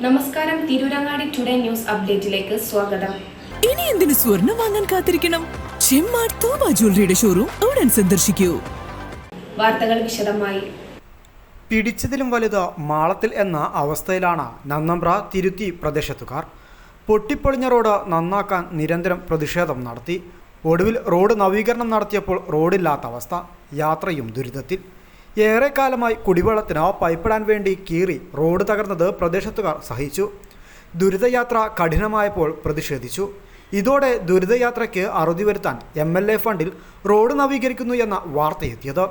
നമസ്കാരം, Tirurangadi today news അപ്ഡേറ്റിലേക്ക് സ്വാഗതം. ഇനി എന്തിനു സ്വർണം വാങ്ങാൻ കാത്തിരിക്കണം? ചെമ്മാട് തോമ ജ്വല്ലറിയുടെ ഷോറൂം ഉടൻ സന്ദർശിക്കൂ. വാർത്തകൾ വിശദമായി. പിടിച്ചതിലും വലുത് മാളത്തിൽ എന്ന അവസ്ഥയിലാണ് നന്നമ്പ്ര തിരുത്തി പ്രദേശത്തുകാർ. പൊട്ടിപ്പൊളിഞ്ഞ റോഡ് നന്നാക്കാൻ നിരന്തരം പ്രതിഷേധം നടത്തി. ഒടുവിൽ റോഡ് നവീകരണം നടത്തിയപ്പോൾ റോഡില്ലാത്ത അവസ്ഥ, യാത്രയും ദുരിതത്തിൽ. ഏറെക്കാലമായി കുടിവെള്ളത്തിന് പൈപ്പിടാൻ വേണ്ടി കീറി റോഡ് തകർന്നത് പ്രദേശത്തുകാർ സഹിച്ചു. ദുരിതയാത്ര കഠിനമായപ്പോൾ പ്രതിഷേധിച്ചു. ഇതോടെ ദുരിതയാത്രയ്ക്ക് അറുതി വരുത്താൻ MLA ഫണ്ടിൽ റോഡ് നവീകരിക്കുന്നു എന്ന വാർത്തയെത്തിയത്.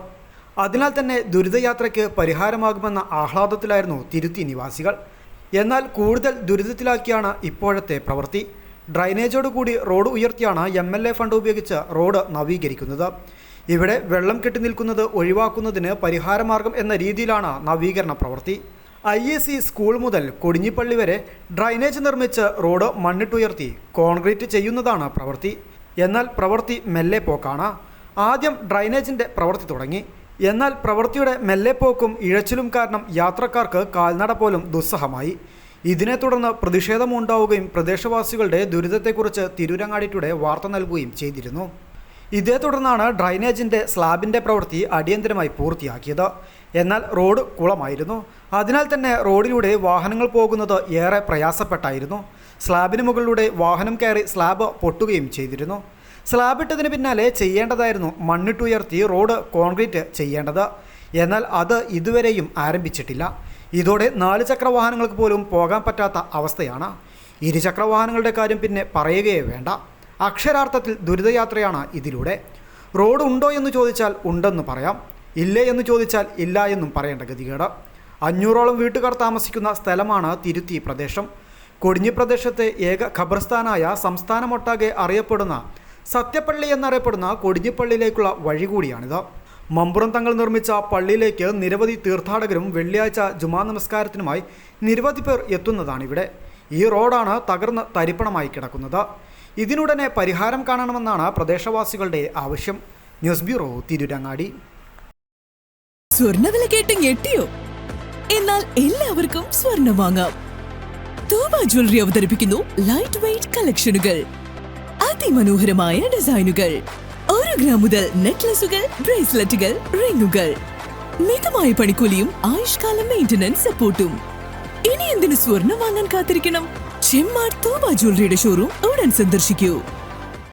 അതിനാൽ തന്നെ ദുരിതയാത്രയ്ക്ക് പരിഹാരമാകുമെന്ന ആഹ്ലാദത്തിലായിരുന്നു തിരുത്തി നിവാസികൾ. എന്നാൽ കൂടുതൽ ദുരിതത്തിലാക്കിയാണ് ഇപ്പോഴത്തെ പ്രവൃത്തി. ഡ്രൈനേജോടുകൂടി റോഡ് ഉയർത്തിയാണ് MLA ഫണ്ട് ഉപയോഗിച്ച് റോഡ് നവീകരിക്കുന്നത്. ഇവിടെ വെള്ളം കെട്ടി നിൽക്കുന്നത് ഒഴിവാക്കുന്നതിന് പരിഹാരമാർഗം എന്ന രീതിയിലാണ് നവീകരണ പ്രവൃത്തി. IAC സ്കൂൾ മുതൽ കൊടിഞ്ഞിപ്പള്ളി വരെ ഡ്രൈനേജ് നിർമ്മിച്ച് റോഡ് മണ്ണിട്ടുയർത്തി കോൺക്രീറ്റ് ചെയ്യുന്നതാണ് പ്രവൃത്തി. എന്നാൽ പ്രവൃത്തി മെല്ലെ പോക്കാണ്. ആദ്യം ഡ്രൈനേജിൻ്റെ പ്രവൃത്തി തുടങ്ങി. എന്നാൽ പ്രവൃത്തിയുടെ മെല്ലെ പോക്കും ഇഴച്ചിലും കാരണം യാത്രക്കാർക്ക് കാൽനട പോലും ദുസ്സഹമായി. ഇതിനെ തുടർന്ന് പ്രതിഷേധമുണ്ടാവുകയും പ്രദേശവാസികളുടെ ദുരിതത്തെക്കുറിച്ച് തിരൂരങ്ങാടി ടുഡേ വാർത്ത നൽകുകയും ചെയ്തിരുന്നു. ഇതേ തുടർന്നാണ് ഡ്രൈനേജിൻ്റെ സ്ലാബിൻ്റെ പ്രവൃത്തി അടിയന്തരമായി പൂർത്തിയാക്കിയത്. എന്നാൽ റോഡ് കുളമായിരുന്നു. അതിനാൽ തന്നെ റോഡിലൂടെ വാഹനങ്ങൾ പോകുന്നത് ഏറെ പ്രയാസപ്പെട്ടായിരുന്നു. സ്ലാബിന് മുകളിലൂടെ വാഹനം കയറി സ്ലാബ് പൊട്ടുകയും ചെയ്തിരുന്നു. സ്ലാബ് ഇട്ടതിന് പിന്നാലെ ചെയ്യേണ്ടതായിരുന്നു മണ്ണിട്ടുയർത്തി റോഡ് കോൺക്രീറ്റ് ചെയ്യേണ്ടത്. എന്നാൽ അത് ഇതുവരെയും ആരംഭിച്ചിട്ടില്ല. ഇതോടെ 4 ചക്ര വാഹനങ്ങൾക്ക് പോലും പോകാൻ പറ്റാത്ത അവസ്ഥയാണ്. ഇരുചക്ര വാഹനങ്ങളുടെ കാര്യം പിന്നെ പറയുകയേ വേണ്ട. അക്ഷരാർത്ഥത്തിൽ ദുരിതയാത്രയാണ് ഇതിലൂടെ. റോഡ് ഉണ്ടോ എന്ന് ചോദിച്ചാൽ ഉണ്ടെന്ന് പറയാം, ഇല്ലേ എന്ന് ചോദിച്ചാൽ ഇല്ല എന്നും പറയേണ്ട ഗതികേട്. 500ഓളം വീട്ടുകാർ താമസിക്കുന്ന സ്ഥലമാണ് തിരുത്തി പ്രദേശം. കൊടിഞ്ഞി പ്രദേശത്തെ ഏക ഖബർസ്ഥാനായ സംസ്ഥാനമൊട്ടാകെ അറിയപ്പെടുന്ന സത്യപ്പള്ളി എന്നറിയപ്പെടുന്ന കൊടിഞ്ഞിപ്പള്ളിയിലേക്കുള്ള വഴി കൂടിയാണിത്. മമ്പുറം തങ്ങൾ നിർമ്മിച്ച പള്ളിയിലേക്ക് നിരവധി തീർത്ഥാടകരും വെള്ളിയാഴ്ച ജുമാ നമസ്കാരത്തിനുമായി നിരവധി പേർ എത്തുന്നതാണിവിടെ. ഈ റോഡാണ് തകർന്ന് തരിപ്പണമായി കിടക്കുന്നത്. ഇതിനുടനെ പരിഹാരം കാണണമെന്നാണ് പ്രദേശവാസികളുടെ ആവശ്യം. News bureau, Tirurangadi. സ്വർണ്ണവില കേട്ട് ഞെട്ടിയോ? എന്നാൽ എല്ലാവർക്കും സ്വർണ്ണം വാങ്ങാം. തോമ ജ്വല്ലറി അവതരിപ്പിക്കുന്നു ലൈറ്റ് വെയ്റ്റ് കളക്ഷനുകൾ, അതിമനോഹരമായ ഡിസൈനുകൾ. 1 ഗ്രാം മുതൽ നെക്ലസുകൾ, ബ്രേസ്ലെറ്റുകൾ, റിങ്ങുകൾ. മിതമായ പണിക്കൂലിയും ആയുഷ്കാലം മെയിന്റനൻസ് സപ്പോർട്ടും. ഇനി എന്തിനു സ്വർണം വാങ്ങാൻ കാത്തിരിക്കണം? ചെമ്മാട് തോമ ജ്വല്ലറിയുടെ ഷോറൂം ഉടൻ സന്ദർശിക്കൂ.